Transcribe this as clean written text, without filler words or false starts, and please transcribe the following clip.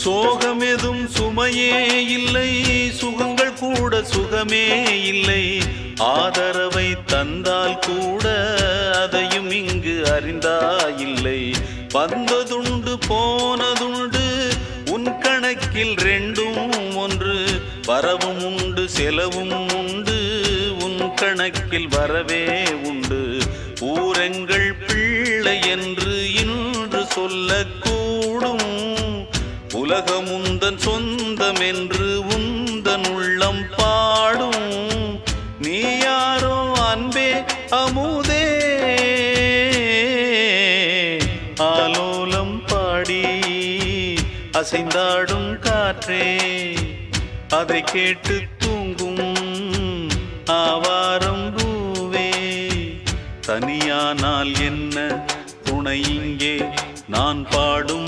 சோகமெதும் சுமையே இல்லை, சுகங்கள் கூட சுகமே இல்லை. ஆதரவை தந்தால் கூட அதையும் இங்கு அறிந்தாயில்லை. வந்ததுண்டு போனதுண்டு உன் கணக்கில் ரெண்டும் ஒன்று. வரவும் உண்டு செலவும் உண்டு, உன் கணக்கில் வரவே உண்டு. ஊரெங்கள் பிள்ளை என்று இன்று சொல்லக்கூடும். உலகம் உந்தன் சொந்தம் என்று உந்தன் உள்ளம் பாடும். நீ யாரோ அன்பே அமுதே, ஆலோலம் பாடி அசைந்தாடும் காற்றே, அதை கேட்டு தூங்கும் ஆவாரம் பூவே. தனியானால் என்ன துணை இங்கே, நான் பாடும்